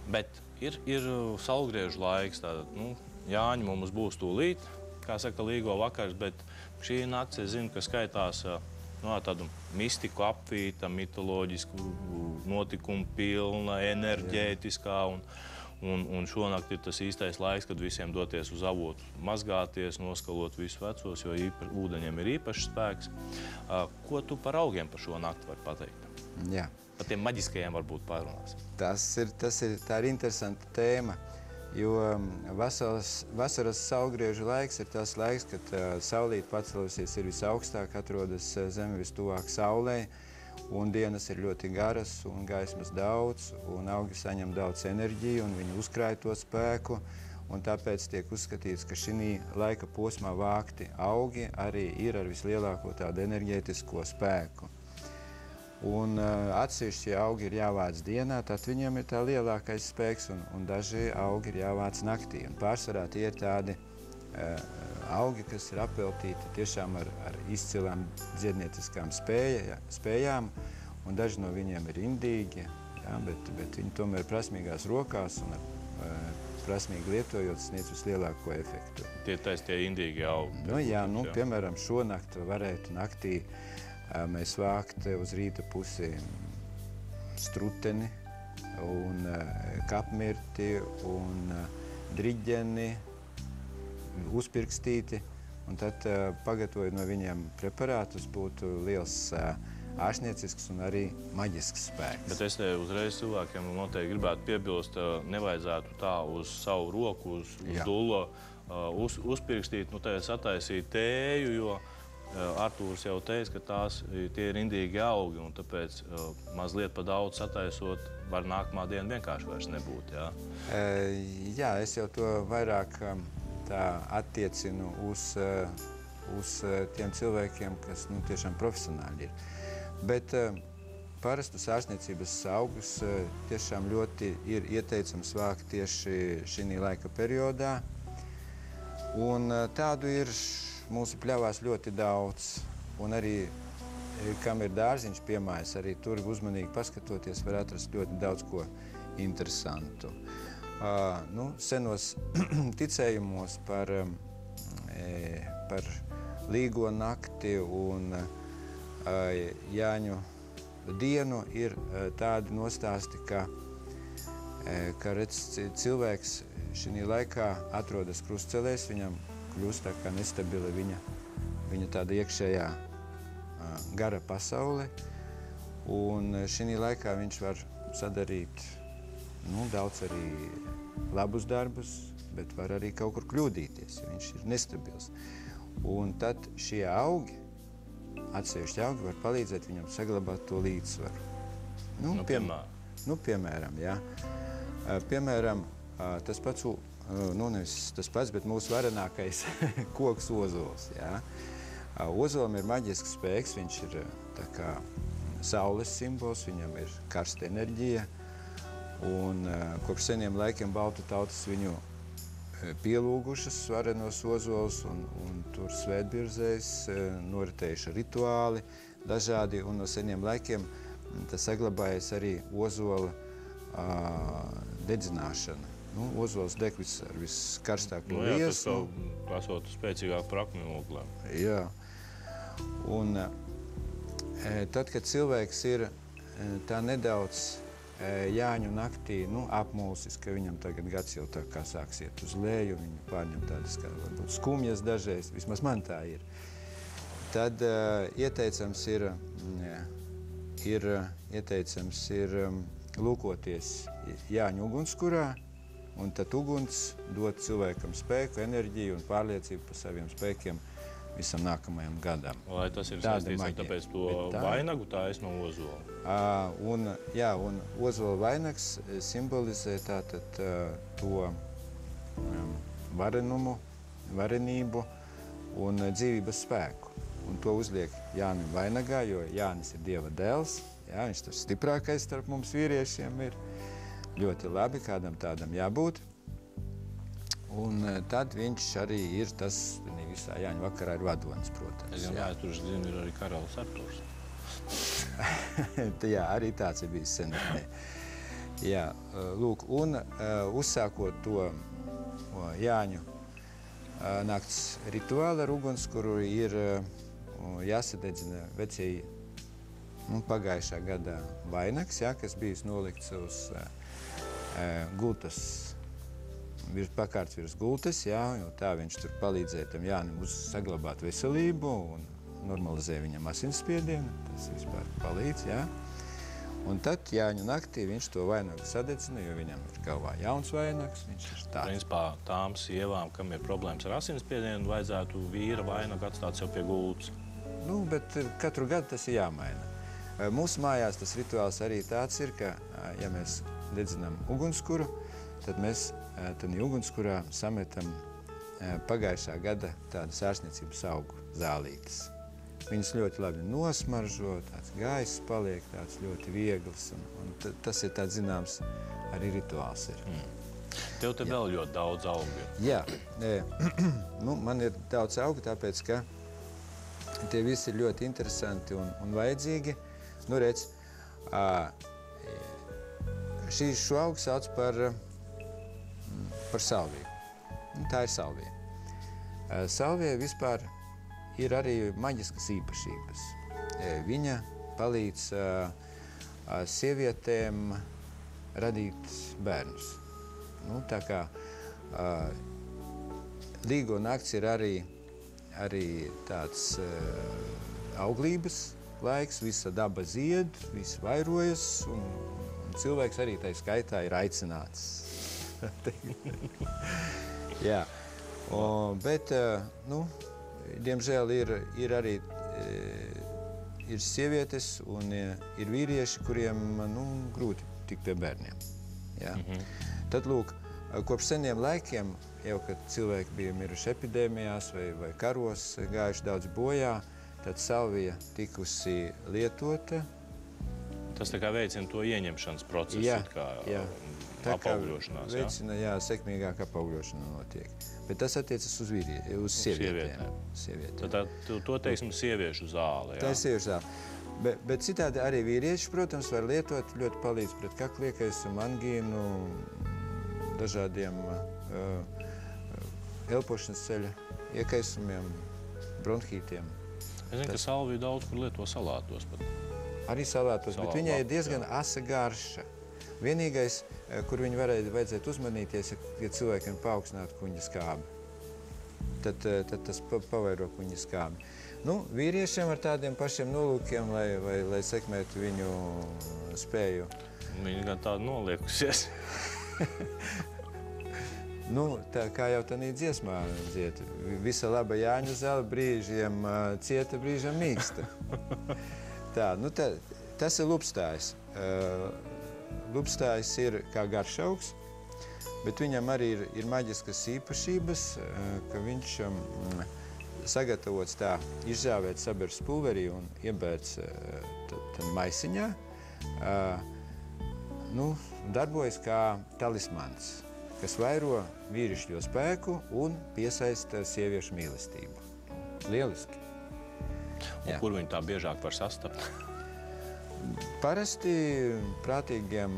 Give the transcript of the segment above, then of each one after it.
Bet ir saulgriežu laiks, tātad, nu, Jāņi mums būs tūlīt, kā saka, līgo vakars, bet šī nakts, es zinu, ka skaitās tādu mistiku apvīta, mitoloģisku notikumu pilna, enerģētiskā, un šonakt ir tas īstais laiks, kad visiem doties uz avotu, mazgāties, noskalot visu vecos, jo ūdeņiem ir īpašs spēks. Ko tu par augiem par šo nakti vari pateikt? Jā. Par tiem maģiskajiem varbūt pārunās. Tā ir interesanta tēma, jo vasaras saulgriežu laiks ir tas laiks, kad saulīte pacelusies ir visaugstāk, atrodas Zeme vistuvāk saulē, un dienas ir ļoti garas, un gaismas daudz, un augi saņem daudz enerģiju, un viņi uzkrāj to spēku, un tāpēc tiek uzskatīts, ka šī laika posmā vākti augi arī ir ar vislielāko tādu enerģētisko spēku. Un atsevišķi augi ir jāvāc dienā, tad viņiem ir tā lielākais spēks, un daži augi ir jāvāc naktī. Un pārsvarā tie ir tādi augi, kas ir apveltīti tiešām ar izcilām dziednieciskām spējām, un daži no viņiem ir indīgi, jā, bet viņi tomēr prasmīgās rokās un prasmīgi lietojot sniedz vislielāko efektu. Tie indīgi augi. Nu, jā, piemēram, šonakt varētu naktī mēs vākt uz rīta pusi struteni un kapmirti un driģeni, uzpirkstīti, un tad pagatavojot no viņiem preparātus būtu liels ārstniecisks un arī maģisks spēks. Bet es te uzreiz cilvēkiem noteikti gribētu piebilst, nevajadzētu tā uz savu roku, uz dullo uzpirkstīt, sataisīt tēju, jo Artūrs jau teica, ka tie ir indīgi augi, un tāpēc mazliet pa daudz sataisot var nākamā diena vienkārši vairs nebūt, jā? Jā, es jau to vairāk tā attiecinu uz tiem cilvēkiem, kas tiešām profesionāli ir. Bet parastus ārstniecības augus tiešām ļoti ir ieteicams vākt tieši šī laika periodā, un tādu ir mūsu pļavās ļoti daudz, un arī, kam ir dārziņš piemājas, arī tur uzmanīgi paskatoties var atrast ļoti daudz ko interesantu. Senos ticējumos par līgo nakti un Jāņu dienu ir tādi nostāsti, ka cilvēks šī laikā atrodas krustcelēs, viņam kļūst tā kā nestabila viņa tāda iekšējā gara pasaule, un šī laikā viņš var sadarīt daudz arī labus darbus, bet var arī kaut kur kļūdīties, jo viņš ir nestabils. Un tad šie augi, atsevišķi augi, var palīdzēt viņam saglabāt to līdzsvaru. Piemēram, jā. Piemēram, tas pats, nevis tas pats, bet mūsu varenākais koks ozols, jā. Ozolam ir maģisks spēks, viņš ir tā kā saules simbols, viņam ir karsta enerģija, un kopš seniem laikiem baltu tautas viņu pielūgušas varenos ozols, un tur svētbirzēs noritējuši rituāli dažādi, un no seniem laikiem tas saglabājas arī ozola dedzināšana. Ozols deg ar viskarstāko liesu. Tas jau spēcīgāk par akmeņu oglēm. Jā. Un tad, kad cilvēks ir tā nedaudz Jāņu naktī apmulsis, ka viņam tagad gads jau tā kā sāks iet uz leju, viņu pārņem tādas kā varbūt skumjas dažreiz, vismaz man tā ir. Tad ieteicams ir lūkoties Jāņu ugunskurā, un tad uguns dod cilvēkam spēku, enerģiju un pārliecību par saviem spēkiem visam nākamajam gadam. Vai tas ir saistīts ar tāpēc to vainagu taisno ozolu? Un ozola vainags simbolizē tātad to varenumu, varenību un dzīvības spēku. Un to uzliek Jānim vainagā, jo Jānis ir Dieva dēls, jā, viņš tas stiprākais starp mums vīriešiem ir. Ļoti labi, kādam tādam jābūt. Un tad viņš arī ir tas, visā Jāņu vakarā ir vadonis, protams. Es jau vēstuši zinu, ir arī karalis Artūrs. Jā, arī tāds ir bijis senatnē. Jā, lūk, un uzsākot to Jāņu nakts rituālu ar ugunskuru ir jāsadedzina vecie pagājušā gada vainags, kas bijis nolikts uz gultas, pakārts virs gultas, jo tā viņš tur palīdzēja tam Jānim saglabāt veselību un normalizē viņam asinsspiedienu, tas vispār palīdz, Un tad Jāņu naktī viņš to vainagu sadedzina, jo viņam ir galvā jauns vainags, viņš ir tāds. Principā tām sievām, kam ir problēmas ar asinsspiedienu, vajadzētu vīra vainagu atstāt sev pie gultas. Bet katru gadu tas ir jāmaina. Mūsu mājās tas rituāls arī tāds ir, ka, ja mēs dedzinām ugunskuru, tad mēs tad ugunskurā sametam pagājušā gada tādas ārstniecības augu zālītes. Viņas ļoti labi nosmaržo, tāds gaiss paliek tāds ļoti viegls, un tas ir tāds zināms arī rituāls ir. Tev te vēl ļoti daudz augu. Jā, man ir daudz augu, tāpēc, ka tie visi ir ļoti interesanti un vajadzīgi. Redz, šo augu sauc par salviju. Tā ir salvija. Salvija vispār ir arī maģiskas īpašības. Viņa palīdz sievietēm radīt bērnus. Tā kā līgo nakts ir arī tāds auglības laiks, visa daba zied, viss vairojas, un cilvēks arī tai skaitā ir aicināts. Jā, bet, diemžēl ir arī sievietes un ir vīrieši, kuriem grūti tikt pie bērniem. Tad, lūk, kopš seniem laikiem, jau kad cilvēki bija miruši epidēmijās vai karos, gājuši daudz bojā, tad salvija tikusi lietota. Tas tā kā veicina to ieņemšanas procesu, apaugļošanās. Veicina, sekmīgāk apaugļošana notiek. Bet tas attiecas uz sievietēm. Tad to teiksim sieviešu zāle. Tā ir sieviešu zāle. Bet citādi arī vīrieši, protams, var lietot, ļoti palīdz pret kakliekaisumu, angīnu, dažādiem elpošanas ceļa iekaisumiem, bronhītiem. Es zinu, ka salviju daudz kur lieto salātos pat. Arī salātos, bet viņai ir diezgan asa garša. Vienīgais, kur viņi vajadzētu uzmanīties, ja cilvēkiem paaugstinātu kuņģa skābi. Tad tas pavairo kuņģa skābi. Vīriešiem ar tādiem pašiem nolūkiem, lai sekmētu viņu spēju. Viņi gan tādu noliekusies. Tā kā jau tādā dziesmā dzied. Visa laba Jāņu zāle brīžiem cieta, brīžiem mīksta. Tas ir lupstājs. Lupstājs ir kā garšaugs, bet viņam arī ir maģiskas īpašības, ka viņš sagatavots tā izžāvēt saberes pulverī un iebērts maisiņā, darbojas kā talismans, kas vairo vīrišķo spēku un piesaista sieviešu mīlestību. Lieliski. Un kur viņi tā biežāk var sastapt? Parasti prātīgiem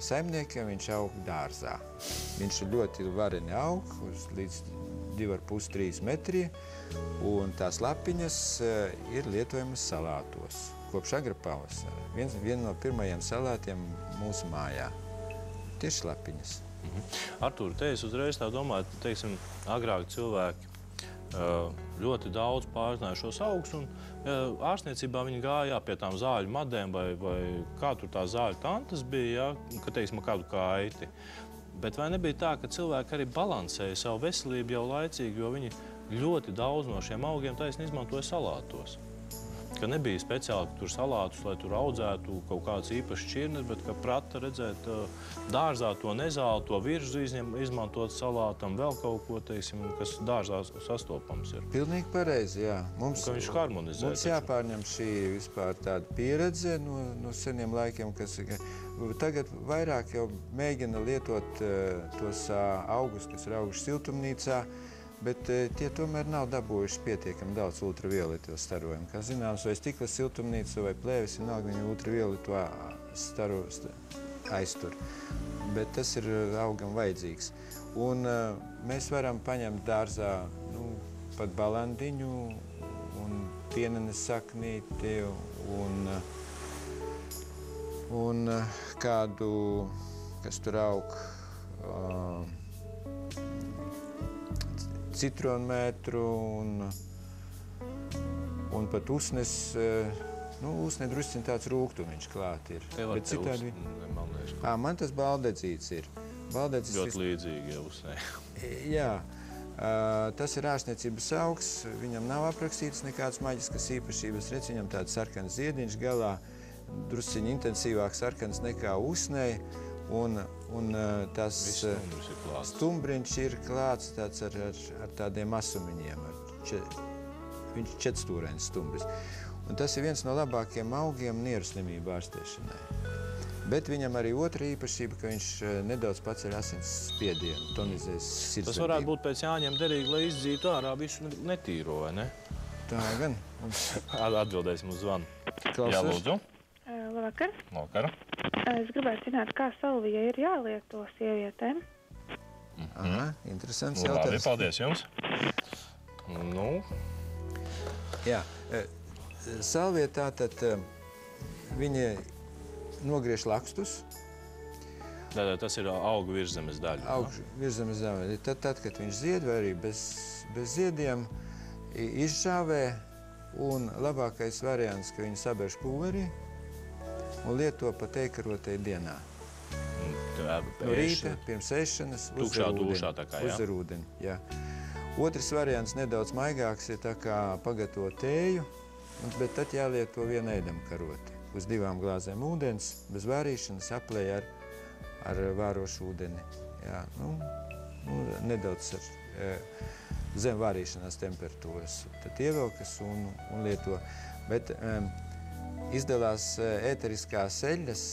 saimniekiem viņš aug dārzā. Viņš ļoti vareni aug līdz 2,5–3 metri, un tās lapiņas ir lietojamas salātos. Kopš agra pavasara. Viena no pirmajiem salātiem mūsu mājā. Tieši lapiņas. Artūr, te es uzreiz tā domāju, teiksim, agrāk cilvēki ļoti daudz pārzināja šos augus, un ārstniecībā viņi gāja pie tām zāļu madēm, vai kā tur tā zāļu tantas bija, ka, teiksim, kādu kaiti. Bet vai nebija tā, ka cilvēki arī balansēja savu veselību jau laicīgi, jo viņi ļoti daudz no šiem augiem taisni izmantoja salātos? Ka nebija speciāli tur salātus, lai tur audzētu kaut kādas īpašas šķirnes, bet ka prata redzēt dārzā to nezāli, to virzu izmantot salātam, vēl kaut ko, teiksim, kas dārzā sastopams ir. Pilnīgi pareizi, jā. Ka viņš harmonizē. Mums jāpārņem šī vispār tāda pieredze no seniem laikiem, kas tagad vairāk jau mēģina lietot tos augus, kas ir auguši siltumnīcā, bet tie tomēr nav dabūjuši pietiekami daudz ultravioleto starojumu. Kā zināms, vai stikla siltumnīca vai plēvis, vienalga viņu ultravioleto aiztur. Bet tas ir augam vajadzīgs. Un mēs varam paņemt dārzā pat balandiņu un pienenes saknīti un kādu, kas tur aug, citronmetru un pat usnes, usne drusciņ tāds rūgtumiņš klāt ir. Tev ar te usne, man liekas. Man tas baldedzīts ir. Ļoti līdzīgi jau usnē. Jā, tas ir ārstniecības augs, viņam nav aprakstītas nekādas maģiskas īpašības, redz, viņam tāds sarkans ziediņš galā, drusciņ intensīvāk sarkans nekā usnei, un tas stumbriņš ir klāts tāds ar tādiem asumiņiem, viņš ir četrstūrains stumbris. Un tas ir viens no labākiem augiem nieru slimību ārstēšanai. Bet viņam arī otra īpašība, ka viņš nedaudz paceļ asins spiedienu, tonizēs sirdsdarbību. Tas varētu būt pēc Jāņiem derīgi, lai izdzītu ārā visu netīro, vai ne? Tā gan. Atbildēsim uz zvanu. Jā, lūdzu. Labvakar. Labvakar. Es gribētu zināt, kā salvija ir jālieto sievietēm. Interesants Labi, jautājums. paldies jums. Jā, salvija tātad viņa nogriež lakstus. Tas ir augu virszemes daļa. Augu virszemes daļa. Tad, kad viņš zied, vai arī bez ziediem, izžāvē, un labākais variants, ka viņi sabērš pulverī un lieto pat eikarotai dienā. No rīta, pirms ēšanas, uzzer ūdeni. Otrs variants nedaudz maigāks ir tā kā pagatavot tēju, bet tad jālieto viena ēdamkaroti. Uz 2 glāzēm ūdens, bez vārīšanas, aplēj ar vārošu ūdeni. Jā, nedaudz zem vārīšanās temperatūras. Tad ievelkas un lieto. Bet izdalās ēteriskās eļļas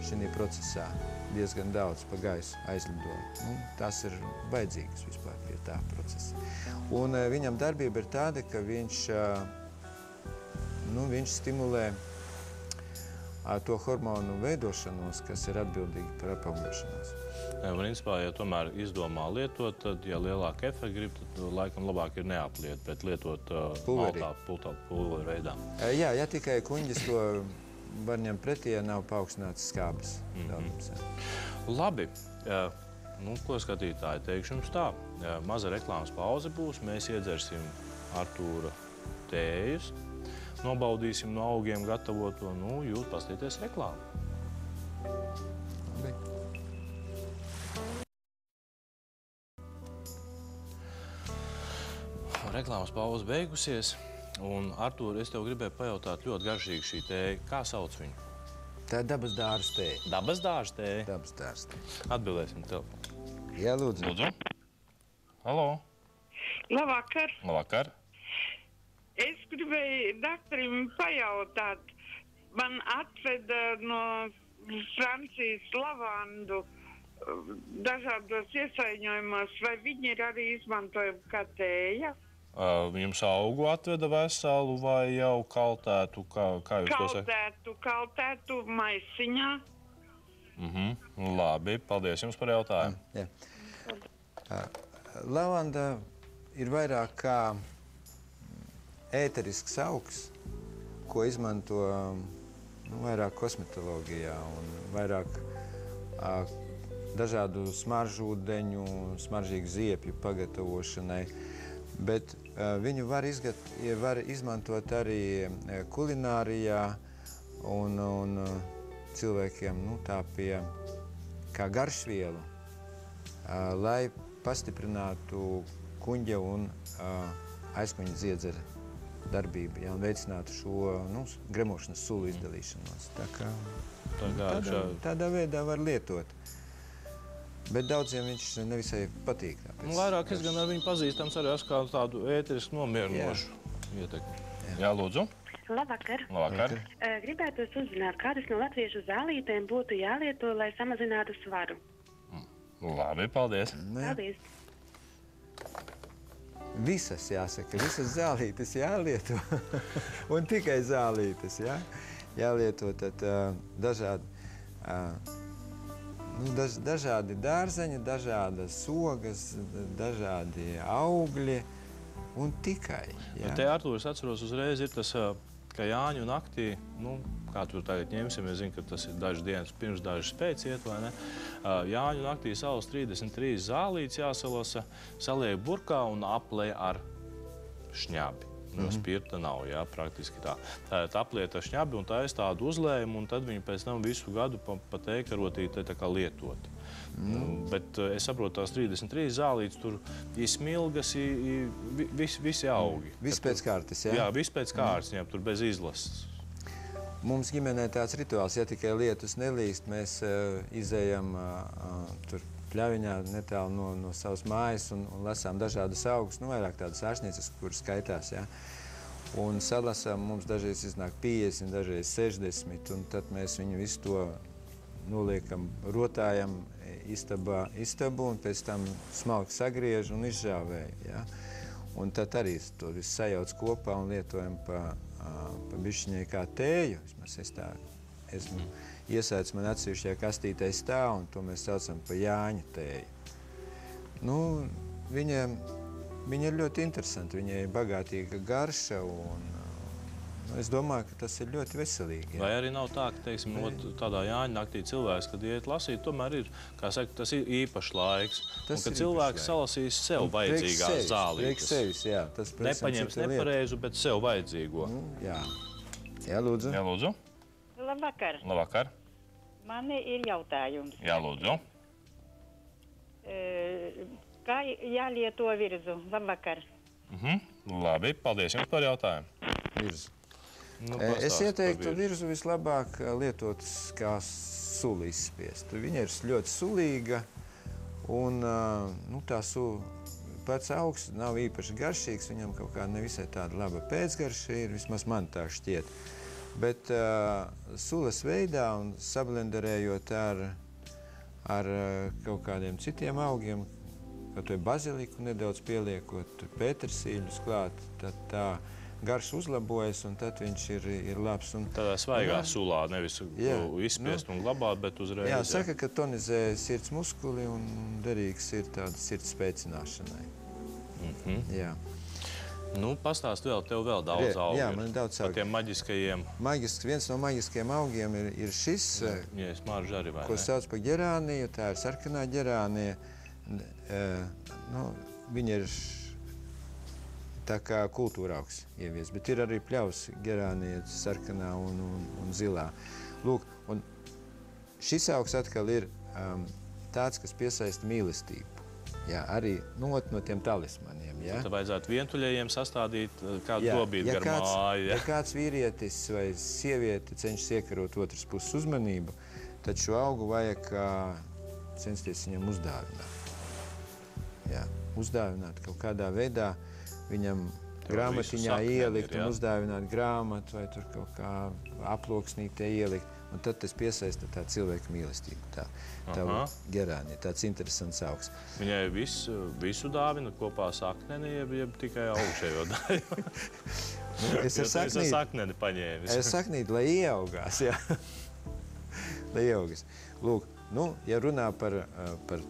šajā procesā diezgan daudz pa gaisu aizlido. Tās ir vajadzīgas vispār pie tā procesa. Un viņam darbība ir tāda, ka viņš stimulē to hormonu veidošanos, kas ir atbildīgi par apaugošanos. Principā, ja tomēr izdomā lietot, tad, ja lielāku efektu grib, tad laikam labāk ir neapliet, bet lietot pulveri veidā. Jā, ja tikai kuņģis to var ņemt pretī, ja nav paaugstināts skābes daudzums. Labi. Ko skatītāji, teikšu jums tā. Maza reklāmas pauze būs, mēs iedzersim Artūra tējus. Nobaudīsim no augiem gatavoto, jūs paskatieties reklāmu. Reklāmas pauze beigusies, un Artūr, es tev gribēju pajautāt ļoti garšīgi šī tēja. Kā sauc viņu? Tā ir dabas dārza tēja. Dabas dārza tēja? Dabas dārza tēja. Atbildēsim tev. Jā, lūdzu. Lūdzu. Halo. Labvakar. Labvakar. Es gribēju doktorim pajautāt, man atveda no Francijas lavandu dažādos iesaiņojumos, vai viņi ir arī izmantojami kā tēja? Jums augu atveda veselu vai jau kaltētu? Kā jūs to sakat? Kaltētu maisiņā. Labi, paldies jums par jautājumu. Lavanda ir vairāk kā ēterisks augs, ko izmanto vairāk kosmetoloģijā un vairāk dažādu smaržūdeņu, smaržīgu ziepju pagatavošanai. Bet viņu var izmantot arī kulinārijā un cilvēkiem tā pie kā garšvielu, lai pastiprinātu kuņģa un aizkuņa ziedzera darbību, un veicinātu šo gremošanas sulu izdalīšanos. Tādā veidā var lietot. Bet daudziem viņš nevisai patīk. Vairāk es gan ar viņu pazīstams arī kā tādu ēterisku nomierinošu ietekmi. Jā, lūdzu. Labvakar. Labvakar. Gribētu uzzināt, kādas no latviešu zālītēm būtu jālieto, lai samazinātu svaru. Labi, paldies. Paldies. Visas, jāsaka, visas zālītes jālieto, un tikai zālītes, jālieto tad dažādi Dažādi dārzeņi, dažādas ogas, dažādi augļi un tikai. Ja? Te, Artūr, es atceros uzreiz, ir tas, ka Jāņu naktī, nu, kā tur tagad ņemsim, es zinu, ka tas ir dažas dienas pirms dažas pēc iet, vai ne? Jāņu naktī salas 33 zālītes jāsalasa, saliek burkā un aplē ar šņabi. Jo spirta nav, jā, praktiski tā. Tā aplieta šņabi un tā ir tādu uzlējumu, un tad viņi pēc tam visu gadu pa teikarotīti tā kā lietot. Bet es saprotu, tās 33 zālītes, tur smilgas, visi augi. Viss pēc kārtas, jā? Jā, viss pēc kārtas, viņam tur bez izlases. Mums ģimenē tāds rituāls, ja tikai lietus nelīst, mēs izējam tur pļaviņā netālu no savas mājas un lasām dažādas augus, nu vairāk tādas āršnieces, kuras skaitās, jā. Un salasām, mums dažreiz iznāk 50, dažreiz 60, un tad mēs viņu visu to noliekam, rotājam istabu un pēc tam smalki sagriež un izžāvēja, jā. Un tad arī to visu sajauc kopā un lietojam pa bišķiņai kā tēju. Es tā esmu iesēdz man atsevišķajā kastītē stāv, un to mēs saucam pa Jāņa tēju. Nu, viņa ir ļoti interesanti, viņai ir bagātīga garša, un es domāju, ka tas ir ļoti veselīgi. Vai arī nav tā, ka, teiksim, tādā Jāņa naktī cilvēks, kad iet lasīt, tomēr ir, kā saka, tas ir īpašs laiks, un ka cilvēks salasīs sev vajadzīgās zālītes. Priekš sevis, jā. Nepaņems nepareizu, bet sev vajadzīgo. Jā. Jā, lūdzu. Jā, lūdzu. Labvakar. Labvakar. Man ir jautājums. Jā, lūdzu. Kā jālieto virzu? Labvakar. Labi, paldies jums par jautājumu. Virzu. Es ieteiktu virzu vislabāk lietot kā suli izspiest. Viņa ir ļoti sulīga, un tā pats augs nav īpaši garšīgs, viņam kaut kā nevisai tāda laba pēcgarša ir, vismaz man tā šķiet. Bet sulas veidā un sablenderējot ar kaut kādiem citiem augiem, kaut vai baziliku nedaudz pieliekot, pētersīļus klāt, tad tā garš uzlabojas un tad viņš ir labs. Tādā svaigā sulā, nevis izspiest un glabāt, bet uzreiz. Jā, saka, ka tonizē sirds muskuli un derīgs ir tāda sirds spēcināšanai. Jā. Nu, pastāst vēl, tev vēl daudz augu. Jā, man ir daudz augu. Par tiem maģiskajiem. Viens no maģiskajiem augiem ir šis, smarža arī, vai ne? ko sauc par ģerāniju, tā ir sarkanā ģerānija. Viņa ir tā kā kultūra augs ievies, bet ir arī pļaus ģerānija sarkanā un zilā. Lūk, un šis augs atkal ir tāds, kas piesaista mīlestību. Jā, arī no tiem talismaniem. Jā. Tad vajadzētu vientuļajiem sastādīt kādu dobīti gar māju. Ja kāds vīrietis vai sieviete cenšas iekarot otras puses uzmanību, tad šo augu vajag censties viņam uzdāvināt. Jā, uzdāvināt kaut kādā veidā, viņam grāmatiņā ielikt un uzdāvināt grāmatu vai tur kaut kā aploksnītē ielikt. Un tad tas piesaista tā cilvēka mīlestību, tā ģerānija, tāds interesants augs. Viņai visu dāvina kopā sakneni, jeb tikai augšējo daļu? Es ar sakneni paņēmis. Es saknīti, lai ieaugās, jā. Lai ieaugas. Lūk, ja runā par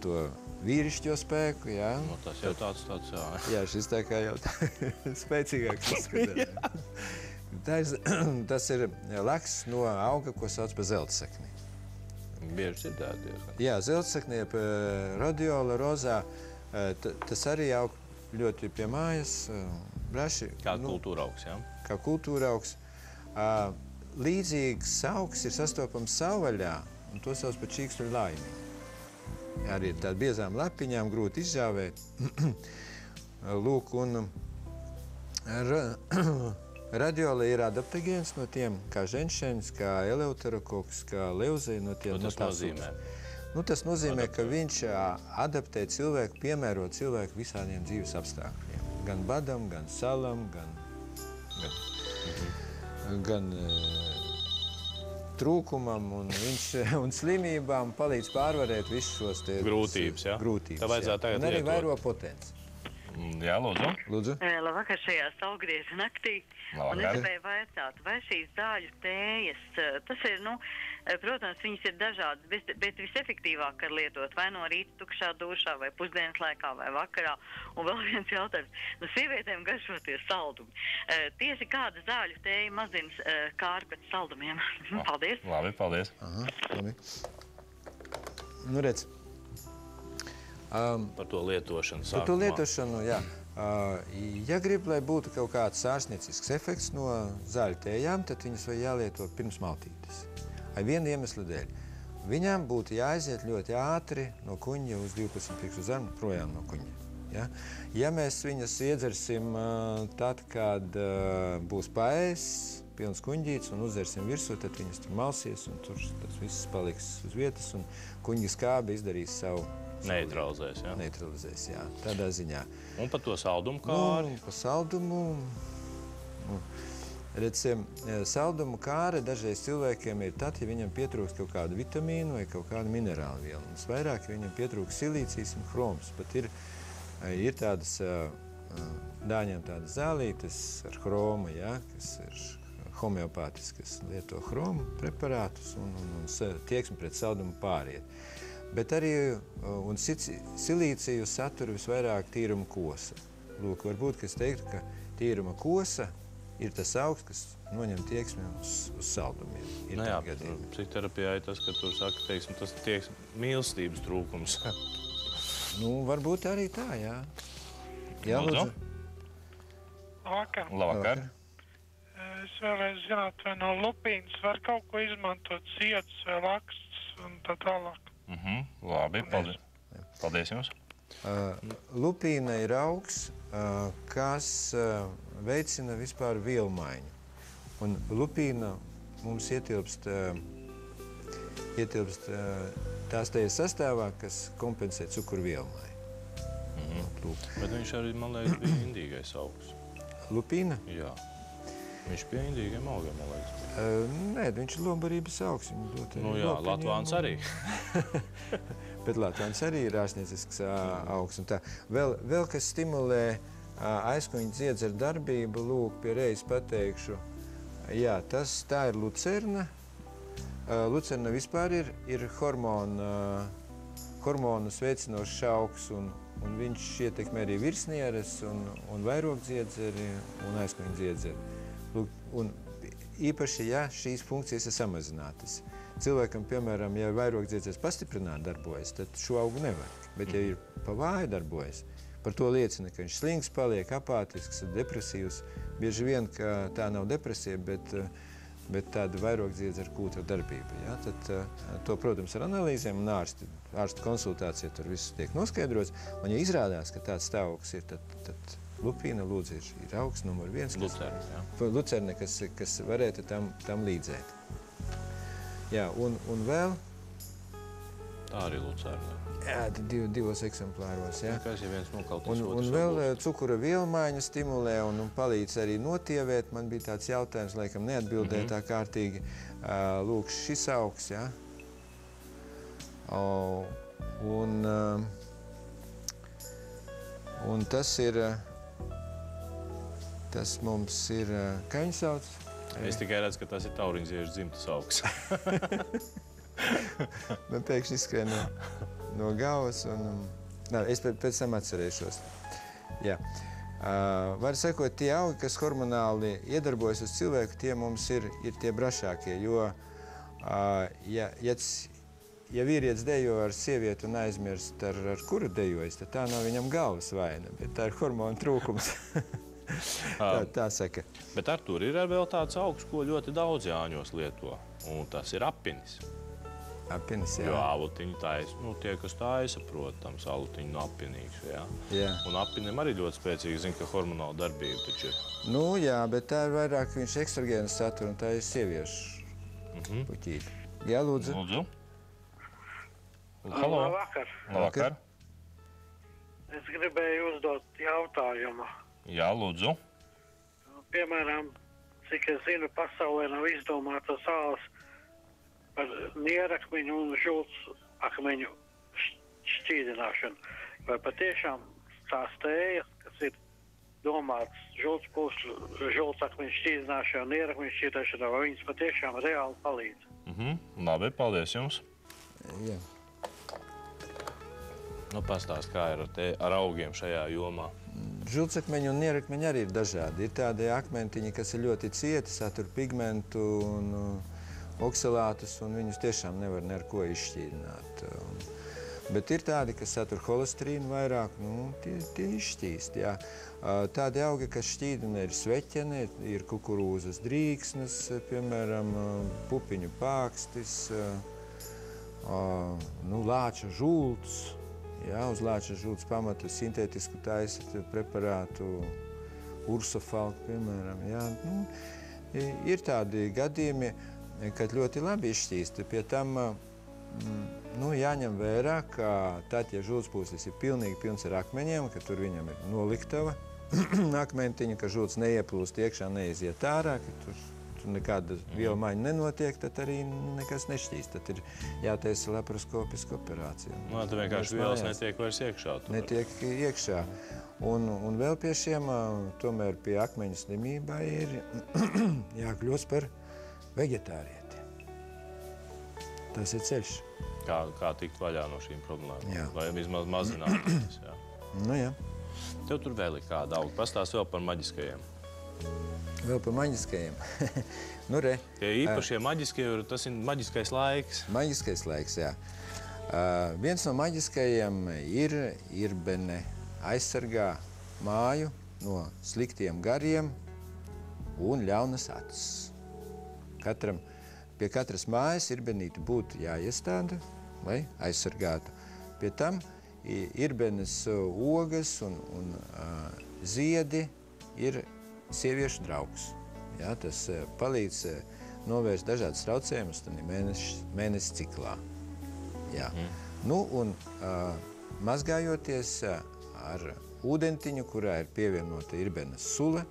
to vīrišķo spēku, jā. Tas jau tāds, jā. Jā, šis tā kā jau spēcīgāks izskatās. Tas ir laks no auga, ko sauc par zeltsakni. Bieži dzirdēt diezgan. Jā, zeltsakni, radiola, rozā, tas arī aug ļoti pie mājas, braši. Kā kultūra augs, jā? Kā kultūra augs. Līdzīgs augs ir sastopams savvaļā, un to sauc par čīkstuļu laimi. Arī ir tādi biezām lapiņām, grūti izžāvēt. Lūk, un radiola ir adaptogēns no tiem, kā ženšens, kā eleuterokoks, kā leuzei, no tiem. Ko tas nozīmē? Tas nozīmē, ka viņš adaptē cilvēku, piemēro cilvēku visādiem dzīves apstākļiem. Gan badam, gan salam, gan trūkumam un slimībām palīdz pārvarēt visus šos grūtības, jā? Grūtības, tā vajadzētu tagad un arī lietot. vairo potenci. Jā, lūdzu. Lūdzu. Labvakar šajā saulgriežu naktī. Labvakar. Un es gribēju vaicāt, vai šīs zāļu tējas, tas ir, Protams, viņas ir dažādas, bet visefektīvāk ir lietot vai no rīta tukšā dušā, vai pusdienas laikā, vai vakarā. Un vēl viens jautājums. Nu, sievietēm garšoties saldumi. Tieši kāda zāļu tēja mazina kāri pēc saldumiem? Paldies! Labi, paldies! Aha, labi. Nu, redz. Par to lietošanu sākumā. Par to lietošanu, jā. Ja grib, lai būtu kaut kāds ārstniecisks efekts no zāļu tējām, tad viņas vai jālieto pirms maltītes. Ar vienu iemeslu dēļ. Viņām būtu jāaiziet ļoti ātri no kuņa uz 12 piksu zarnu projām no kuņa. Ja? Ja mēs viņas iedzersim tad, kad būs paēsts, pilns kuņģīts un uzdzersim virsū, tad viņas tur malsies un tur tas viss paliks uz vietas un kuņģa skābe izdarīs savu Neutralizēs, jā? Neutralizēs, jā, tādā ziņā. Un par to saldumu kāri? Par saldumu... Redzim, saldumu kāre dažreiz cilvēkiem ir tad, ja viņam pietrūkst kaut kādu vitamīnu vai kaut kādu minerālu vielu. Un vairāk, ja viņam pietrūkst silīcijas un chroms. Pat ir tādas dāņiem tādas zālītes ar chromu, ja, kas ir homeopātiskas, lieto chromu preparātus un tieksmi pret saldumu pāriet. Bet arī silīciju satur visvairāk tīruma kosa. Lūk, varbūt, ka es teiktu, ka tīruma kosa ir tas augs, kas noņem tieksmi uz saldumiem. Nu jā, psihoterapijā ir tas, ka tur saka, teiksim, tas tiek mīlestības trūkums. Nu, varbūt arī tā, jā. Jā, lūdzu. Labvakar. Labvakar. Es vēlēju zināt, vai no lupīnas var kaut ko izmantot ziedus vai lakstus un tā tālāk. Labi, paldies. Paldies jums. Lupīna ir augs, kas veicina vispār vielmaiņu. Un lupīna mums ietilpst tās tejas sastāvā, kas kompensē cukuru vielmaiņu. Bet viņš arī, man liekas, bija indīgais augs. Lupīna? Jā. Viņš pie indīgiem augiem, man liekas. Nē, viņš ir lombarības augs. Nu jā, Latvāns arī. Bet Latvāns arī ir ārstniecisks augs. Un tā. Vēl kas stimulē aizkuņa dziedzeru darbību, lūk, pie reizes pateikšu. Jā, tā ir lucerna. Lucerna vispār ir hormonus veicinošs augs, un viņš ietekmē arī virsnieres un vairogdziedzeri un aizkuņa dziedzeri. Un īpaši, ja šīs funkcijas ir samazinātas. Cilvēkam, piemēram, ja vairogdziedzers pastiprināti darbojas, tad šo augu nevar. Bet, ja ir pa vāju darbojas, par to liecina, ka viņš slings paliek, apātisks, depresīvs. Bieži vien, ka tā nav depresija, bet tāda vairogdziedzera kūtra darbība. Ja? Tad to, protams, ar analīzēm un ārstu konsultācijā tur viss tiek noskaidrots. Un, ja izrādās, ka tāds stāvoklis ir, tad lupīna, lūdzu, ir augs numur 1. Lucerne, kas varētu tam līdzēt. Jā, un vēl... Tā arī lucerne. Jā, divos eksemplāros, jā. Kāds ir viens nokaltis, un vēl cukura vielmaiņu stimulē un palīdz arī notievēt. Man bija tāds jautājums, laikam neatbildēja tā kārtīgi. Lūk, šis augs, jā. Un tas ir... Tas mums ir... Kā viņu sauc? Es tikai redzu, ka tas ir tauriņziešu dzimtas augs. Man pēkšņi izskrien no galvas un... Es pēc tam atcerēšos. Jā. Var sakot, tie augi, kas hormonāli iedarbojas uz cilvēku, tie mums ir tie brašākie, jo ja vīrietis dejo ar sievieti un aizmirst, ar kuru dejojas, tad tā nav viņam galvas vaina, bet tā ir hormonu trūkums. Tā saka. Bet ar tur ir vēl tāds augs, ko ļoti daudz Jāņos lieto, un tas ir apinis. Apinis, jā. Jo alutiņu taisa, tie, kas taisa, protams, alutiņu no apinīgs, jā. Jā. Un apinim arī ļoti spēcīgi zina, ka hormonāla darbība taču ir. Nu jā, bet tā ir vairāk viņš ekstrogēnas satura, un tā ir sieviešu puķīte. Jā, lūdzu. Lūdzu. Halo. Labvakar. Labvakar. Es gribēju uzdot jautājumu. Jā, lūdzu. Piemēram, cik es zinu, pasaulē nav izdomāta zāles par nierakmeņu un žultsakmeņu šķīdināšanu. Vai patiešām tās tējas, kas ir domātas žultsakmeņu šķīdināšanā un nierakmeņu šķīdināšanā, vai viņas patiešām reāli palīdz? Labi, paldies jums. Jā. Nu, pastāst, kā ir ar augiem šajā jomā. Žultsakmeņi un nierakmeņi arī ir dažādi. Ir tādi akmentiņi, kas ir ļoti cieti, satur pigmentu un oksalātus, un viņus tiešām nevar neko izšķīdināt. Bet ir tādi, kas satur holesterīnu vairāk, tie izšķīst, jā. Tādi augi, kas šķīdina, ir sveķene, ir kukurūzas drīksnes, piemēram, pupiņu pākstis, lāča žults. Jā, uz lāča žults pamata sintētisku taisa preparātu, ursofalku, piemēram. Jā. Ir tādi gadījumi, kad ļoti labi izšķīst. Pie tam jāņem vērā, ka tad, ja žultspūslis ir pilnīgi pilns ar akmeņiem, ka tur viņam ir noliktava akmentiņa, ka žults neieplūst iekšā, neiziet ārā, ka tur nekāda viela maiņa nenotiek, tad arī nekas nešķīst. Tad ir jātaisa laparoskopiska operācija. Tad vienkārši vielas netiek vairs iekšā. Netiek iekšā. Un vēl pie šiem, tomēr pie akmeņu slimībā ir jākļūst par veģetārieti. Tas ir ceļš. Kā tikt vaļā no šīm problēmām? Jā. Vai vismaz mazināt viņas, jā. Jā. Tev tur vēl ir kāda auga. Pastāst vēl par maģiskajiem. Vēl par maģiskajiem. Tie īpašie maģiskie, tas ir maģiskais laiks. Maģiskais laiks, jā. Viens no maģiskajiem ir irbene. Aizsargā māju no sliktiem gariem un ļaunas acis. Pie katras mājas irbenīti būtu jāiestāda, lai aizsargātu. Pie tam irbenes ogas un ziedi ir sieviešu draugs. Jā, tas palīdz novērst dažādas traucējumus mēnesi ciklā. Jā. Mazgājoties ar ūdentiņu, kurā ir pievienota irbenes sula,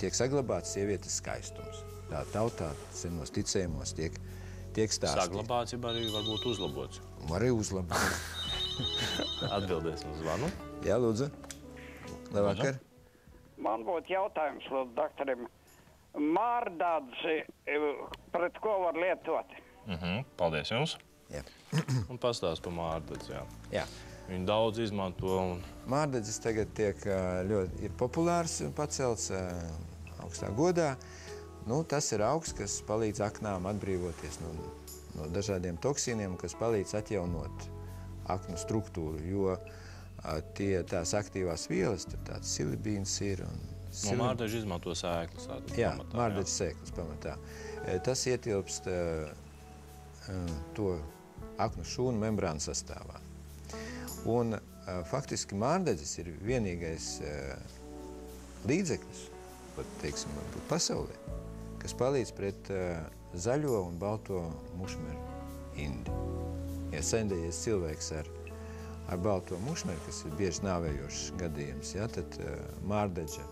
tiek saglabāts sievietes skaistums. Tā tautā senos ticējumos tiek stāstīts. Saglabāts, ja arī varbūt uzlabots. Arī uzlabots. Atbildēs uz zvanu. Jā, lūdzu. Labvakar. Man būtu jautājums, lūdzu, doktorim. Mārdadzi, pret ko var lietot? Paldies jums. Jā. Un pastāst par mārdadzi, jā. Jā. Viņu daudz izmanto. Mārdadzis tagad ir populārs un pacelts augstā godā. Tas ir augs, kas palīdz aknām atbrīvoties no dažādiem toksīniem, kas palīdz atjaunot aknu struktūru, jo tās aktīvās vielas, tur tāds silibīns ir. Mārdaži izmanto sēklas. Jā, mārdaži sēklas pamatā. Tas ietilpst to aknu šūnu membrānu sastāvā. Un faktiski mārdadzis ir vienīgais līdzeklis, pat, teiksim, varbūt pasaulē, kas palīdz pret zaļo un balto mušmeru indi. Ja sendējies cilvēks ar balto mušmeru, kas ir bieži nāvējošs gadījums, tad mārdadža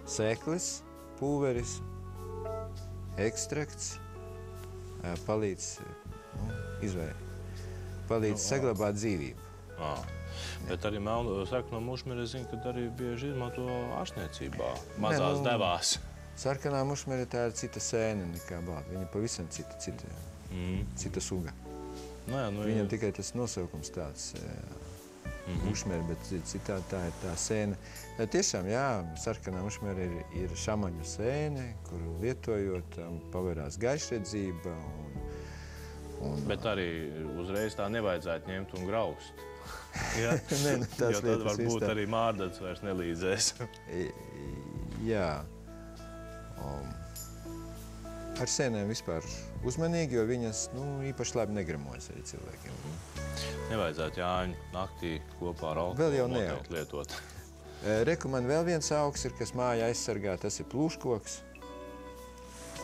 sēklis, pulveris, ekstrakts palīdz saglabāt dzīvību. Bet arī sarkano mušmeri, es zinu, ka arī bieži izmanto ārstniecībā, mazās devās. Sarkanā mušmeri tā ir cita sēne nekā balta. Viņa pavisam cita suga. Viņam tikai tas nosaukums tāds mušmeri, bet citādi tā ir tā sēne. Tiešām, jā, sarkanā mušmeri ir šamaņu sēne, kuru lietojot pavērās gaišredzība. Bet arī uzreiz tā nevajadzētu ņemt un graust. Jo tad varbūt arī mārdadis vairs nelīdzēs. Jā. Ar sēnēm vispār uzmanīgi, jo viņas īpaši labi negramojas arī cilvēkiem. Nevajadzētu Jāņu naktī kopā ar vēl jau alkoholu lietot. Man vēl viens augs ir, kas māju aizsargā, tas ir plūškoks.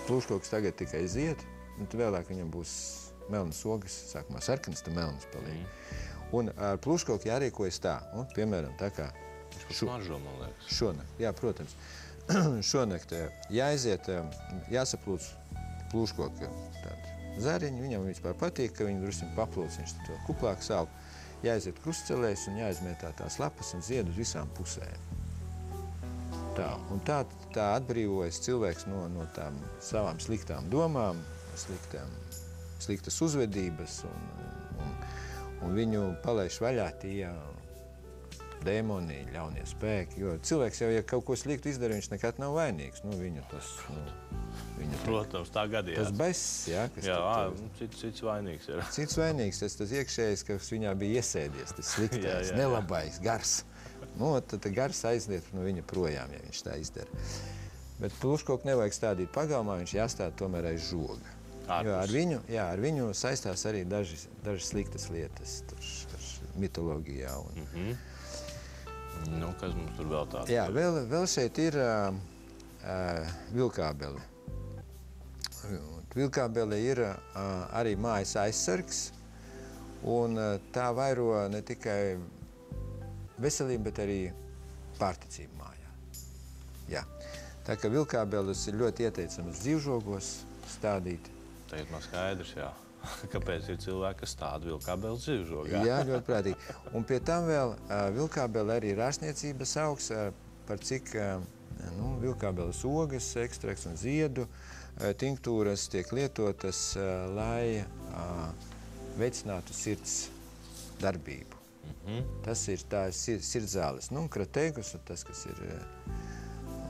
Plūškoks tagad tikai zied, un vēlāk viņam būs melnas ogas, sākumā sarkanas, tad melnas palīg. Un ar plūškoku jārīkojas tā, piemēram, tā kā smaržo, man liekas. Šonakt, jā, protams. Šonakt jāaiziet, jāsaplūc plūškoka zariņu, viņam vispār patīk, ka viņi drusku paplūc, viņš to kuplāk savu. Jāaiziet krustcelēs un jāizmētā tās lapas un zied uz visām pusēm. Tā atbrīvojas cilvēks no tām savām sliktām domām, sliktas uzvedības, un viņu palaiž vaļā tie dēmoni, ļaunie spēki, jo cilvēks jau, ja kaut ko sliktu izdara, viņš nekad nav vainīgs. Viņu tas, Protams, tā gadījās. Tas baiss, jā, kas cits vainīgs ir. Cits vainīgs, tas iekšējais, kas viņā bija iesēdies, tas sliktais, nelabais, gars. Tad gars aiziet no viņa projām, ja viņš tā izdara. Bet pluškoku nevajag stādīt pagalmā, viņš jāstāda tomēr aiz žoga. Jo ar viņu saistās arī dažas sliktas lietas, mitoloģijā. Kas mums tur vēl tāds? Jā, vēl šeit ir vilkābele. Vilkābele ir arī mājas aizsargs, un tā vairo ne tikai veselību, bet arī pārticību mājā. Jā. Tā kā vilkābeles ir ļoti ieteicams dzīvžogos stādīt. Tagad man skaidrs, jā. Kāpēc ir cilvēki, kas stāda vilkābeli dzīvžogā? Jā, ļoti prātīgi. Un pie tam vēl vilkābele arī ir ārstniecības augs, par cik vilkābeles ogas, ekstrakts un ziedu tinktūras tiek lietotas, lai veicinātu sirds darbību. Tas ir sirdzāles, krategus, tas, kas ir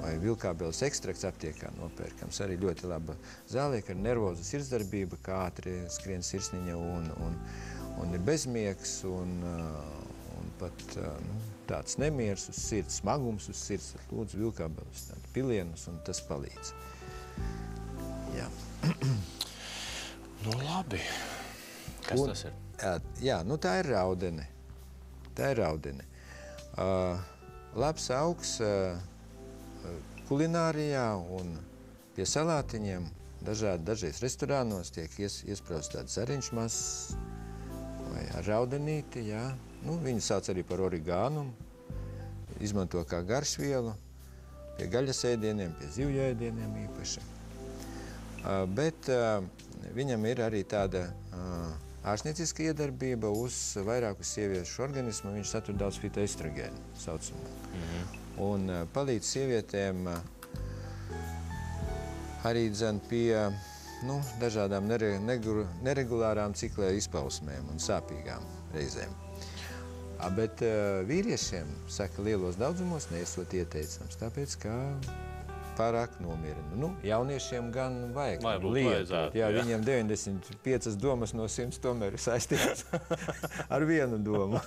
vai vilkābeles ekstrakts aptiekā nopērkams, arī ļoti laba zāle, ka ir nervoza sirdsdarbība, kā ātri skrien sirsniņa un ir bezmiegs un pat tāds nemieris uz sirds, smagums uz sirds, lūdzu vilkābeles pilienus un tas palīdz. Jā. Labi. Kas tas ir? Jā, tā ir raudene. Labs augs kulinārijā un pie salātiņiem dažreiz restorānos tiek iesprausts tāds zariņš mazs vai ar raudenīti, jā. Viņu sauc arī par origānumu, izmanto kā garšvielu pie gaļas ēdieniem, pie zivju ēdieniem īpaši. Bet viņam ir arī tāda ārstnieciska iedarbība uz vairāku sieviešu organismu, viņš satur daudz fitoestrogēnu saucamu. Un palīdz sievietēm arī pie dažādām neregulārām cikla izpausmēm un sāpīgām reizēm. Bet vīriešiem, saka, lielos daudzumos neesot ieteicams, tāpēc, ka pārāk nomierina. Jauniešiem gan vajag lietot. Jā, viņiem 95 domas no 100 tomēr ir saistītas ar vienu domu.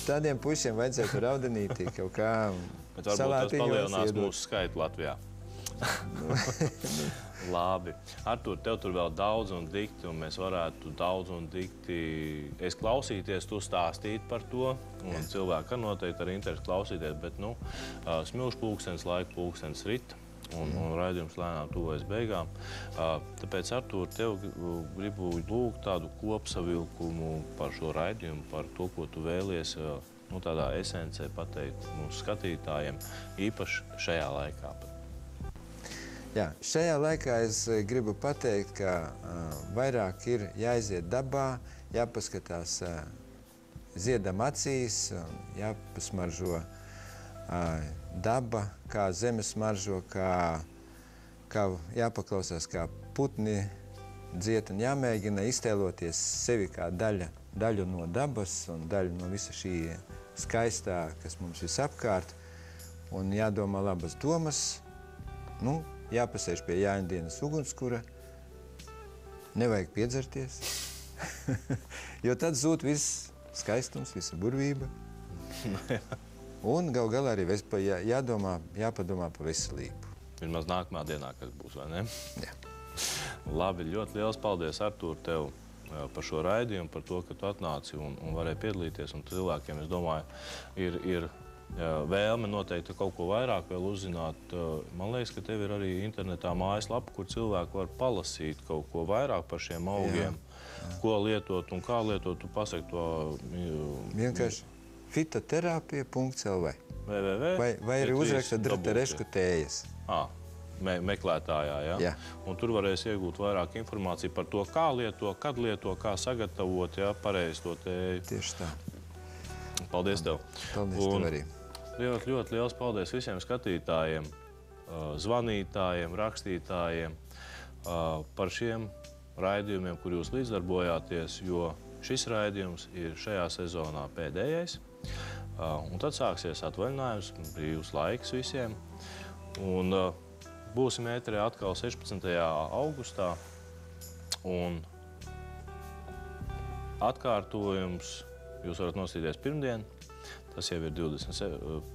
Tādiem pušiem vajadzētu raudenītī kaut kā salātiņos iedot. Bet varbūt tas palielinās mūsu skaitu Latvijā. Labi. Artur, tev tur vēl daudz un dikti, un mēs varētu daudz un dikti klausīties, tu stāstīt par to, un cilvēki noteikti ar interesi klausīties, bet, smilšu pulkstenis, laika pulkstenis rit, un raidījums lēnām tuvojas beigām. Tāpēc, Artur, tev gribu lūgt tādu kopsavilkumu par šo raidījumu, par to, ko tu vēlies, tādā esencē pateikt mūsu skatītājiem, īpaši šajā laikā. Jā, šajā laikā es gribu pateikt, ka vairāk ir jāiziet dabā, jāpaskatās ziedam acīs, jāpasmaržo daba, kā zeme smaržo, kā jāpaklausās, kā putni dzied un jāmēģina iztēloties sevi kā daļu no dabas un daļu no visa šī skaistā, kas mums visapkārt, un jādomā labas domas, jāpasēž pie Jāņdienas ugunskura, nevajag piedzerties, jo tad zūd viss skaistums, visa burvība. Un gal galā arī jāpadomā par veselību. Vismaz nākamā dienā, kas būs, vai ne? Jā. Labi, ļoti liels paldies, Artur, tev par šo raidījumu, par to, ka tu atnāci un varēji piedalīties. Un cilvēkiem, es domāju, ir vēlme noteikti kaut ko vairāk vēl uzzināt. Man liekas, ka tev ir arī internetā mājaslapa, kur cilvēki var palasīt kaut ko vairāk par šiem augiem, ko lietot un kā lietot. Tu pasaki to... Vienkārši fitoterapija.lv vai arī uzraksta Draterešku tējas. Meklētājā, jā? Jā. Un tur varēs iegūt vairāk informāciju par to, kā lieto, kad lieto, kā sagatavot, pareizi to tēju. Tieši tā. Paldies tev. Paldies tev arī. Ļoti, ļoti liels paldies visiem skatītājiem, zvanītājiem, rakstītājiem. par šiem raidījumiem, kur jūs līdzdarbojāties, jo šis raidījums ir šajā sezonā pēdējais. Un tad sāksies atvaļinājums, brīvs laiks visiem. Un būsim ēterē atkal 16. augustā. Un atkārtojums jūs varat nostīties pirmdien. Tas jau ir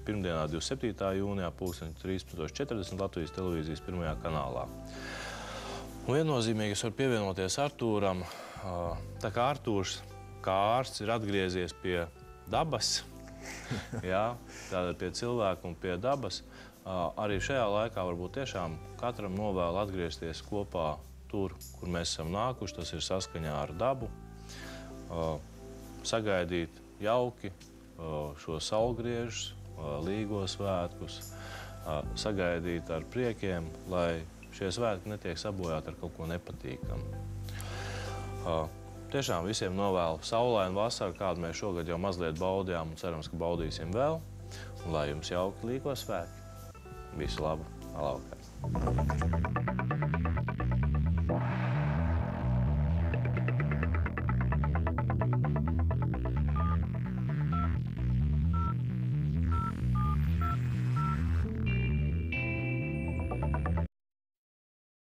pirmdienā 27. jūnijā, 13:40 Latvijas televīzijas pirmajā kanālā. Un viennozīmīgi es varu pievienoties Artūram. Tā kā Artūrs kā ārsts ir atgriezies pie dabas, tātad pie cilvēka un pie dabas, arī šajā laikā varbūt tiešām katram novēlu atgriezties kopā tur, kur mēs esam nākuši, tas ir saskaņā ar dabu, sagaidīt jauki šo saulgriežus, līgo svētkus, sagaidīt ar priekiem, lai šie svētki netiek sabojāti ar kaut ko nepatīkamu. Tiešām visiem novēlu saulainu vasaru, kādu mēs šogad jau mazliet baudījām un cerams, ka baudīsim vēl. Un lai jums jauki līgo svētki. Visu labu! Labvakar!